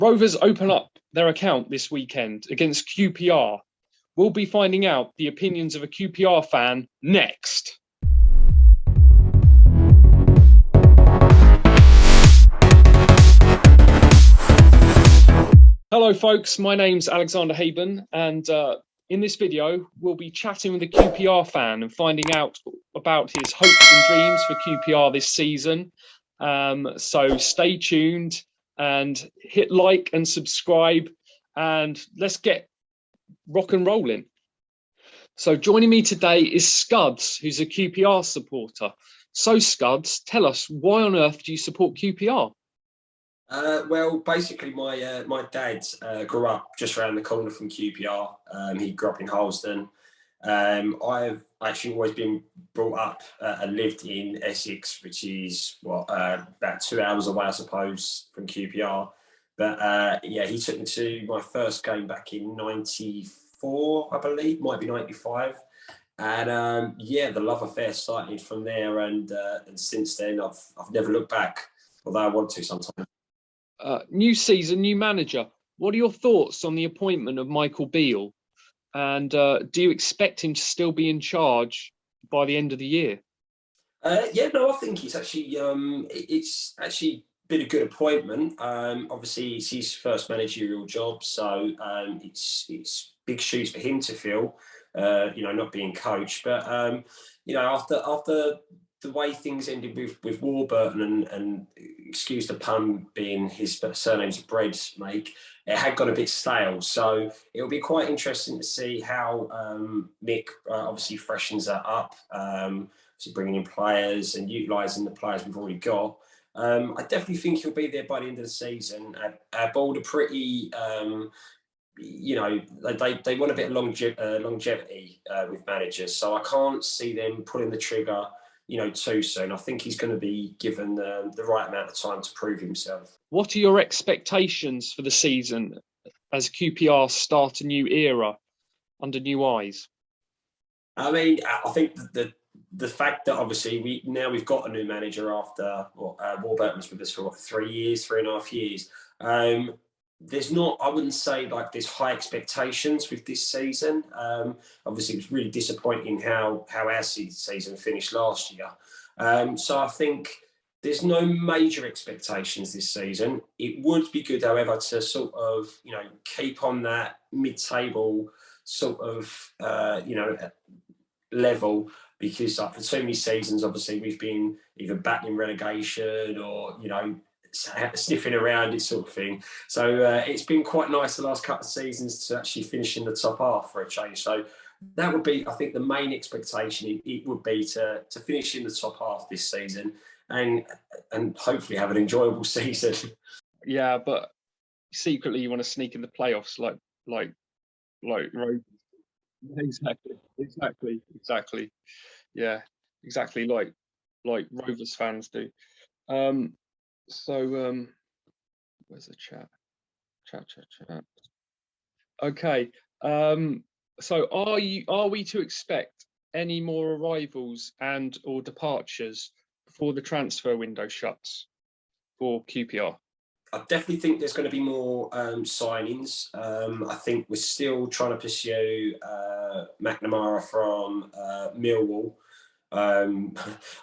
Rovers open up their account this weekend against QPR. We'll be finding out the opinions of a QPR fan next. Hello folks, my name's Alexander Haben, and in this video we'll be chatting with a QPR fan and finding out about his hopes and dreams for QPR this season. So stay tuned and hit like and subscribe, and let's get rock and rolling. So joining me today is Scuds, who's a QPR supporter. So Scuds, tell us, why on earth do you support QPR? Well, basically, my dad grew up just around the corner from QPR. He grew up in Harlesden. I've actually always been brought up and lived in Essex, which is about 2 hours away, I suppose, from QPR. But yeah, he took me to my first game back in '94, I believe, might be '95. And yeah, the love affair started from there, and since then I've never looked back, although I want to sometimes. New season, new manager. What are your thoughts on the appointment of Michael Beale? And do you expect him to still be in charge by the end of the year? Yeah, no, I think it's actually been a good appointment. Obviously, it's his first managerial job, so it's big shoes for him to fill. Not being coach, but after the way things ended with Warburton and excuse the pun, being his surname's a bread make, it had got a bit stale. So it'll be quite interesting to see how Mick obviously freshens that up, obviously bringing in players and utilising the players we've already got. I definitely think he'll be there by the end of the season. Our board are pretty, they want a bit of longevity with managers, so I can't see them pulling the trigger too soon. I think he's going to be given the right amount of time to prove himself. What are your expectations for the season as QPR start a new era under new eyes? I mean, I think the fact that obviously we've got a new manager after Warburton was with us for 3.5 years. There's not, I wouldn't say like there's high expectations with this season. Obviously, it was really disappointing how our season finished last year. So I think there's no major expectations this season. It would be good, however, to sort of, keep on that mid-table sort of, level, because like for too many seasons, obviously, we've been either battling relegation or, sniffing around it sort of thing. So it's been quite nice the last couple of seasons to actually finish in the top half for a change. So that would be, I think, the main expectation. It would be to finish in the top half this season and hopefully have an enjoyable season. Yeah, but secretly you want to sneak in the playoffs like Rovers. Exactly. Yeah, exactly like Rovers fans do. So where's the chat? Chat. Okay. So are we to expect any more arrivals and or departures before the transfer window shuts for QPR? I definitely think there's going to be more signings. I think we're still trying to pursue McNamara from Millwall. I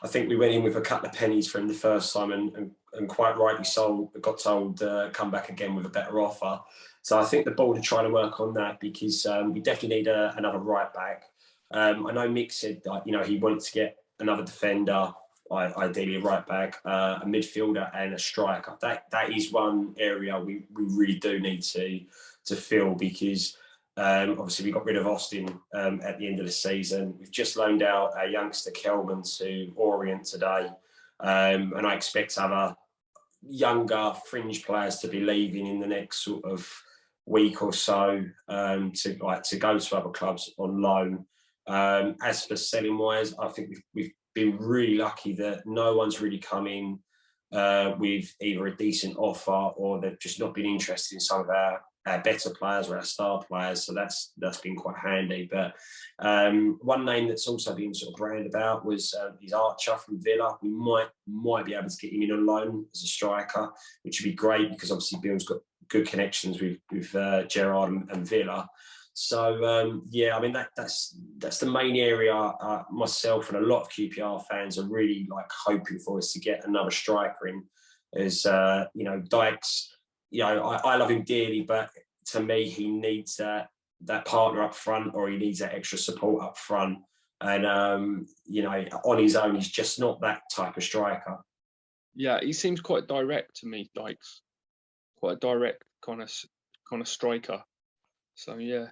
think we went in with a couple of pennies for him the first time and quite rightly so got told come back again with a better offer. So I think the board are trying to work on that, because we definitely need another right back. I know Mick said that he wanted to get another defender, ideally a right back, a midfielder and a striker. That is one area we really do need to fill, because obviously we got rid of Austin at the end of the season. We've just loaned out our youngster Kelman to Orient today, and I expect other younger fringe players to be leaving in the next sort of week or so to go to other clubs on loan. As for selling wise, I think we've been really lucky that no one's really come in with either a decent offer or they've just not been interested in some of our better players or our star players. So that's been quite handy. But one name that's also been sort of branded about was is Archer from Villa. We might be able to get him in on loan as a striker, which would be great, because obviously good connections with Gerrard and Villa. So yeah, I mean that's the main area myself and a lot of QPR fans are really like hoping for, is to get another striker in. As you know, Dykes, you know, I love him dearly, but to me he needs that partner up front, or he needs that extra support up front. And you know, on his own, he's just not that type of striker. Yeah, he seems quite direct to me, Dykes. Quite a direct kind of striker. So yeah.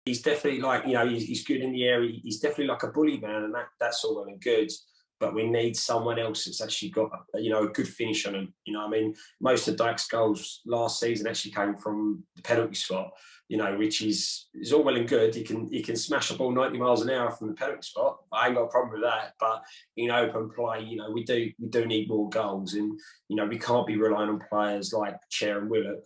He's definitely like, you know, he's good in the air. He's definitely like a bully man, and that's all well and good. But we need someone else that's actually got, you know, a good finish on him. You know, I mean, most of Dyke's goals last season actually came from the penalty spot. You know, which is all well and good. He can smash a ball 90 miles an hour from the penalty spot. I ain't got a problem with that. But in open play, you know, we do need more goals, and you know, we can't be relying on players like Chair and Willock,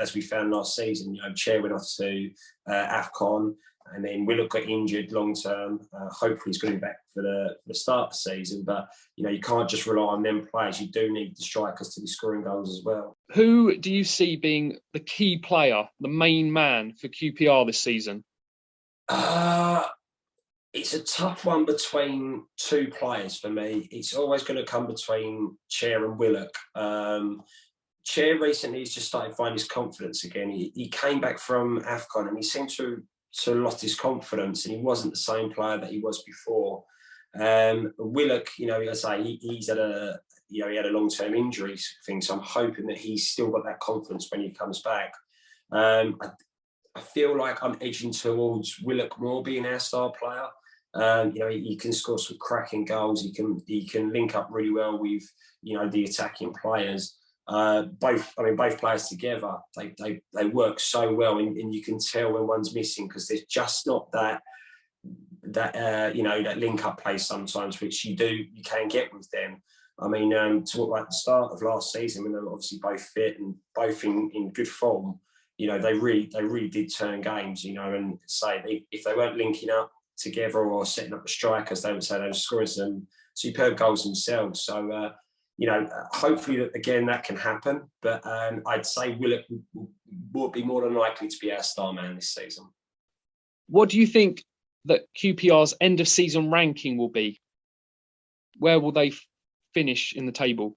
as we found last season. You know, Chair went off to AFCON, and then Willock got injured long term. Hopefully he's going to be back for the start of the season. But, you know, you can't just rely on them players. You do need the strikers to be scoring goals as well. Who do you see being the key player, the main man for QPR this season? It's a tough one between two players for me. It's always going to come between Chair and Willock. Chair recently has just started finding his confidence again. He came back from AFCON and he seemed to lost his confidence, and he wasn't the same player that he was before. Willock, you know, as I say, he's had he had a long-term injury thing, so I'm hoping that he's still got that confidence when he comes back. I feel like I'm edging towards Willock more being our star player. You know, he can score some cracking goals. He can link up really well with, you know, the attacking players. Both players together, they work so well, and you can tell when one's missing, because there's just not that you know, that link up play sometimes, which you can get with them. I mean, to like the start of last season, when they were obviously both fit and both in good form, you know, they really did turn games, you know, and say if they weren't linking up together or setting up the strikers, they would say they were scoring some superb goals themselves. So you know, hopefully again that can happen, but I'd say Willock would be more than likely to be our star man this season. What do you think that QPR's end of season ranking will be? Where will they finish in the table?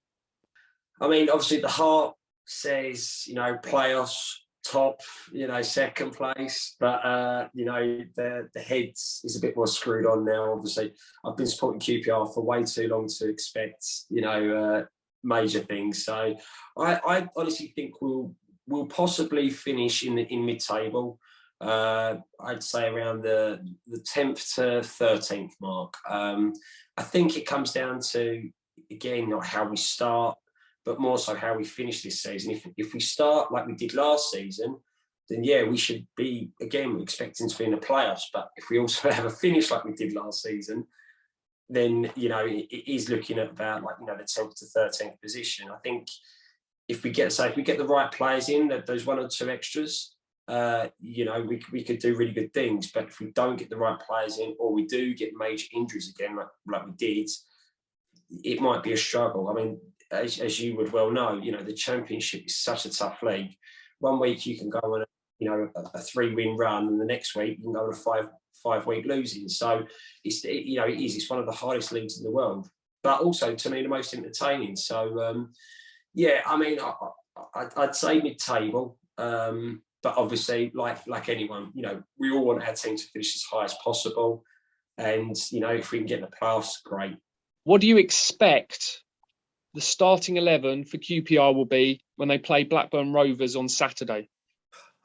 I mean, obviously the heart says, you know, playoffs, top, you know, second place, but you know, the head is a bit more screwed on now. Obviously, I've been supporting QPR for way too long to expect, you know, major things. So I honestly think we'll possibly finish in mid-table. I'd say around the 10th to 13th mark. I think it comes down to, again, not how we start, but more so how we finish this season. If we start like we did last season, then yeah, we should be, again, expecting to be in the playoffs. But if we also have a finish like we did last season, then, you know, it is looking at about, like, you know, the 10th to 13th position. I think if we get the right players in, those one or two extras, you know, we could do really good things. But if we don't get the right players in, or we do get major injuries again, like we did, it might be a struggle. I mean, as you would well know, you know, the Championship is such a tough league. One week you can go on a 3-win run, and the next week you can go on a five-week losing. So it's one of the hardest leagues in the world, but also to me the most entertaining. So yeah, I mean, I'd say mid-table, but obviously, like anyone, you know, we all want our team to finish as high as possible, and you know, if we can get in the playoffs, great. What do you expect the starting 11 for QPR will be when they play Blackburn Rovers on Saturday?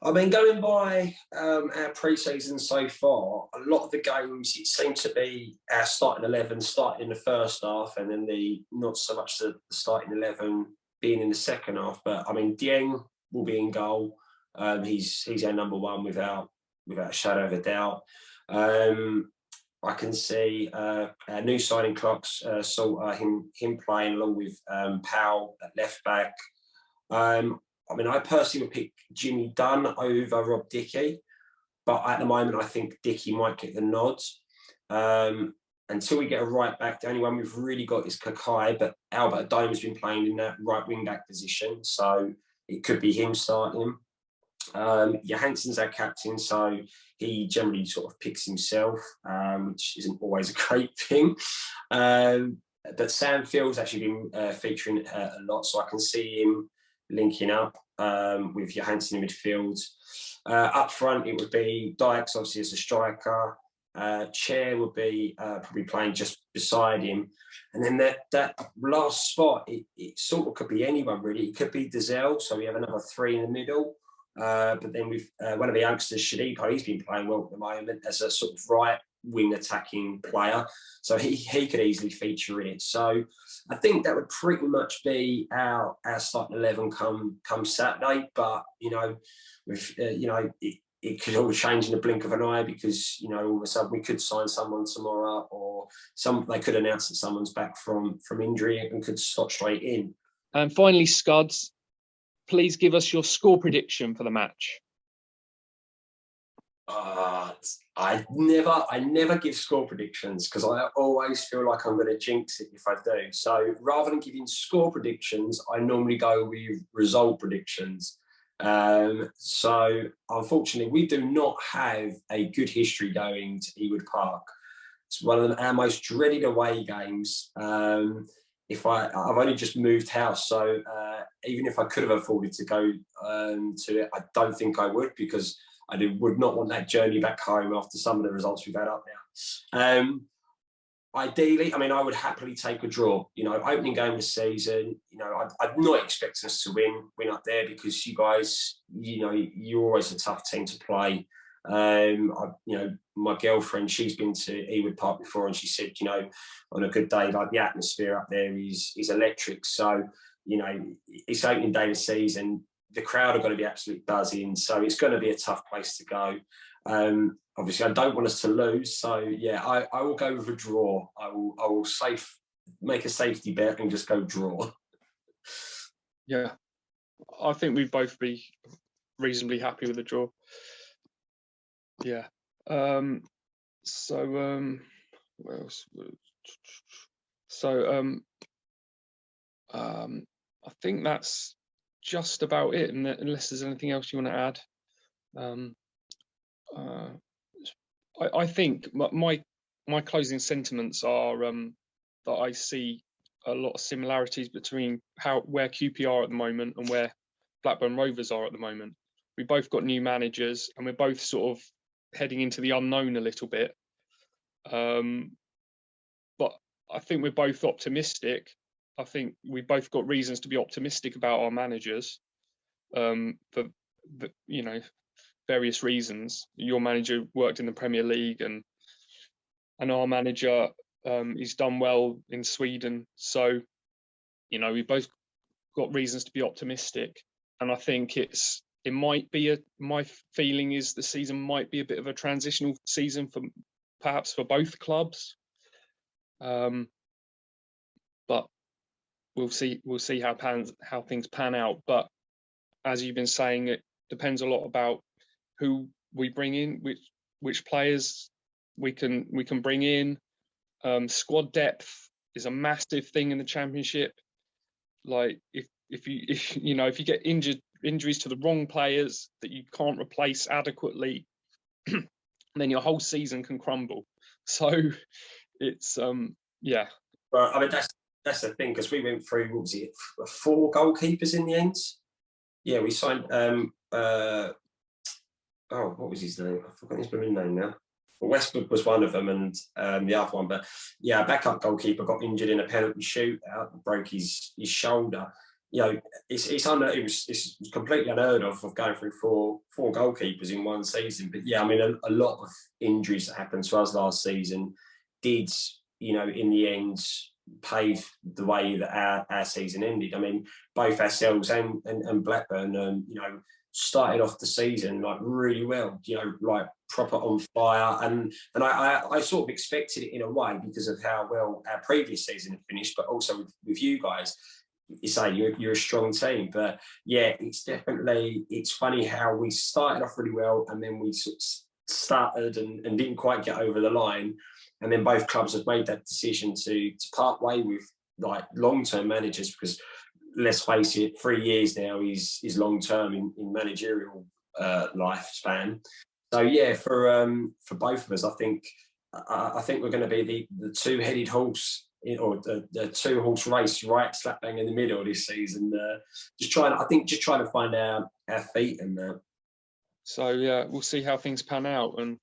I mean, going by our pre-season so far, a lot of the games, it seemed to be our starting 11 starting in the first half, and then not so much the starting 11 being in the second half. But I mean, Dieng will be in goal. He's our number one without a shadow of a doubt. I can see our new signing Clocks, him playing along with Powell at left back. I mean, I personally would pick Jimmy Dunn over Rob Dickey, but at the moment I think Dickey might get the nods. Until we get a right back, the only one we've really got is Kakai, but Albert Adoma's been playing in that right wing back position, so it could be him starting. Johansson's our captain, so he generally sort of picks himself, which isn't always a great thing. But Sam Field's actually been featuring a lot, so I can see him linking up with Johansson in midfield. Up front, it would be Dykes, obviously, as a striker. Chair would be probably playing just beside him. And then that last spot, it sort of could be anyone, really. It could be Dazelle, so we have another 3 in the middle. But then with one of the youngsters, Shadipo, he's been playing well at the moment as a sort of right wing attacking player. So he could easily feature in it. So I think that would pretty much be our starting 11 come Saturday. But, with it could all change in the blink of an eye because, all of a sudden we could sign someone tomorrow or they could announce that someone's back from injury and could slot straight in. And finally, Scuds, please give us your score prediction for the match. I never give score predictions because I always feel like I'm going to jinx it if I do. So rather than giving score predictions, I normally go with result predictions. So unfortunately, we do not have a good history going to Ewood Park. It's one of our most dreaded away games. I've only just moved house, so even if I could have afforded to go to it, I don't think I would because I would not want that journey back home after some of the results we've had up now. Ideally, I would happily take a draw. Opening game of the season. I'm not expecting us to win up there because you guys, you're always a tough team to play. My girlfriend, she's been to Ewood Park before, and she said, on a good day, like the atmosphere up there is electric. So, it's opening day of the season. The crowd are going to be absolutely buzzing, so it's going to be a tough place to go. Obviously, I don't want us to lose, so yeah, I will go with a draw. I will make a safety bet and just go draw. Yeah, I think we'd both be reasonably happy with the draw. Yeah. What else? So I think that's just about it, unless there's anything else you want to add. I think my closing sentiments are that I see a lot of similarities between where QPR are at the moment and where Blackburn Rovers are at the moment. We both got new managers and we're both sort of heading into the unknown a little bit. But I think we're both optimistic. I think we've both got reasons to be optimistic about our managers for various reasons. Your manager worked in the Premier League and our manager he's done well in Sweden. So, we both got reasons to be optimistic. And I think my feeling is the season might be a bit of a transitional season perhaps for both clubs. But we'll see how things pan out. But as you've been saying, it depends a lot about who we bring in, which players we can bring in. Squad depth is a massive thing in the Championship. Like if you get injuries to the wrong players that you can't replace adequately, then your whole season can crumble. So it's yeah. Well, that's the thing because we went through, what was it, 4 goalkeepers in the end? Yeah, we signed. What was his name? I've forgotten his blooming name now. Well, Westwood was one of them, and the other one. But yeah, backup goalkeeper got injured in a penalty shootout, broke his shoulder. It's completely unheard of going through four goalkeepers in one season. But yeah, a lot of injuries that happened to us last season did, in the end, pave the way that our season ended. Both ourselves and Blackburn, started off the season like really well, like proper on fire, and I sort of expected it in a way because of how well our previous season had finished, but also with you guys. You say you're a strong team, but yeah, it's funny how we started off really well and then we sort of started and didn't quite get over the line, and then both clubs have made that decision to part way with like long-term managers because let's face it, 3 years now is long term in managerial lifespan. So yeah, for both of us, I think we're going to be the two-headed horse, or the two-horse race right slap bang in the middle this season. Just trying to find our feet and that. So yeah, we'll see how things pan out, and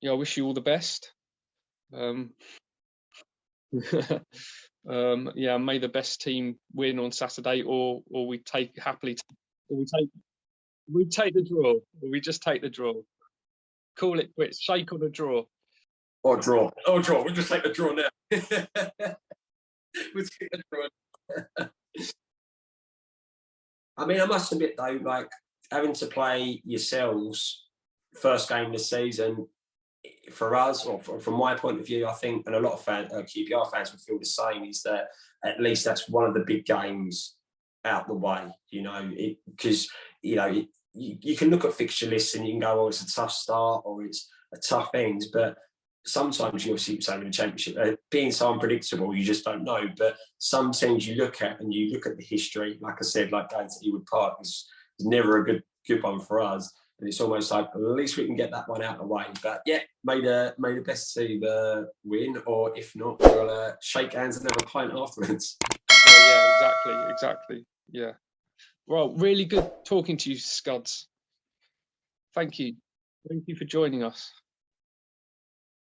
yeah, I wish you all the best. Yeah, may the best team win on Saturday, or we take the draw, or we just take the draw. Call it quits. Shake on a draw. Or draw. Oh, draw. We'll just take the draw now. We'll take the draw. I mean, I must admit though, like having to play yourselves first game this season, for us, or from my point of view, I think, and a lot of QPR fans would feel the same, is that at least that's one of the big games out the way, because you can look at fixture lists and you can go, oh, it's a tough start or it's a tough end, but sometimes you'll see in the Championship being so unpredictable, you just don't know. But some teams you look at, and you look at the history, like I said, like going to Ewood Park is never a good one for us. And it's almost like, at least we can get that one out of the way. But yeah, may the best team win, or if not, we'll shake hands and have a pint afterwards. Yeah, exactly. Yeah. Well, really good talking to you, Scuds. Thank you for joining us.